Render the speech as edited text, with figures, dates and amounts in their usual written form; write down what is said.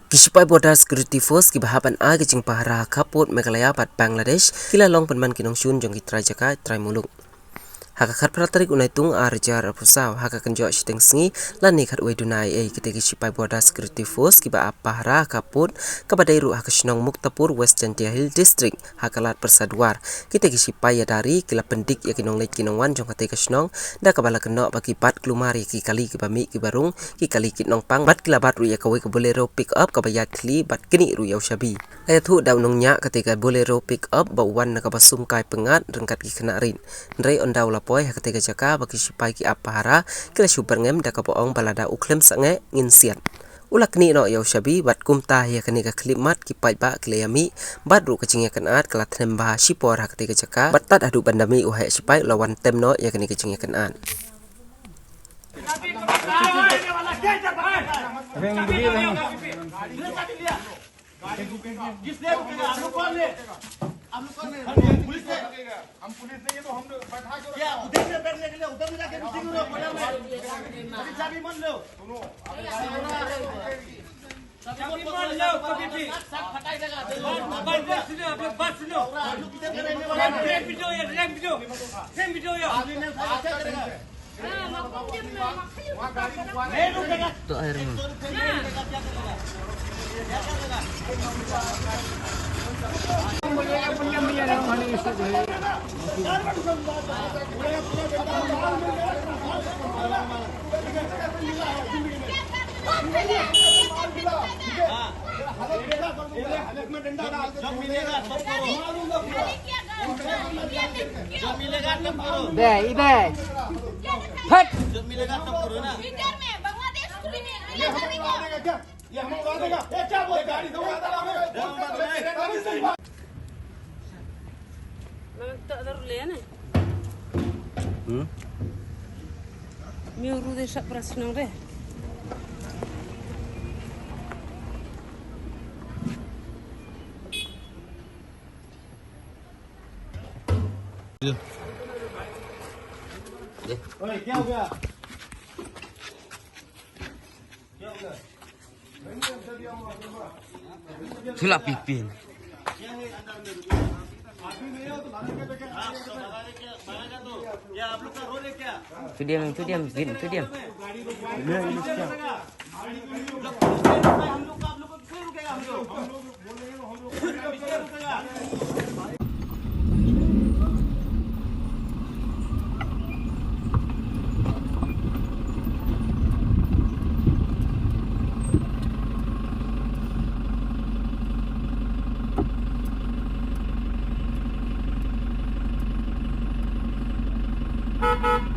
Kisipai Border Security Force ki bahapan agi jing pahara kaput Meghalaya bat Bangladesh kila long penman kinong shun jong ki trai jaka trai muluk. Haka khat pratarik unai tung arjar apusau haka kenjok shiteng sengi lani khat wedunai kita Kisipai Border Security Force ki ba pahara kaput kabadai ru haka shnong Muktapur West Jantia Hill District haka lat persaduar kita Kisipai ya dari kila pendik ya kinong leit kinong wan jong hate ka shnong da kabala kenok bagi bat klumari ki kali ki bami ki barung ki kali ki nong pang bat kila bat ru ya kawe ka bolero pick up kabaya kli bat kini ru ya ushabi aya thu daw nong nya ketika bolero pick up ba wan na kabasum kai pengat rengkat ki kena rin ndrei on daw lapoi ha ketika jaka bagi sipai ki apahara kila super ngem da kapoong balada uklem sange ngin siat ulak ni no ya ushabi bat kumta ya kenika klimat ki pai ba kleyami bat ru kacingya kenat kala tnem ba sipor ha ketika jaka batat adu bandami uhai sipai lawan tem no ya kenika kacingya kenat police ने हम पुलिस ने ये तो हम बैठा के क्या उधर से बैठने के लिए उधर में जाके मीटिंग लो बोला मैं अभी चाबी मान लो सुनो चाबी मान लो कभी भी सब फटाई लगा दे बस सुनो आप लोग बस सुनो किधर के रहने वाला है रैम वीडियो यार आदमी ने क्या करेगा नहीं रुकेगा तो air में ये हम उड़ा देगा क्या बोल गाड़ी दो tak ada rulen eh. Miuru de sak prasnang deh. ओए क्या हो गया Sulap pipin. या आप लोग का रोल है क्या Tu diam, Vin, tu diam. हम लोग का आप लोग को क्यों रुकेगा हम लोग रुकेगा Thank you.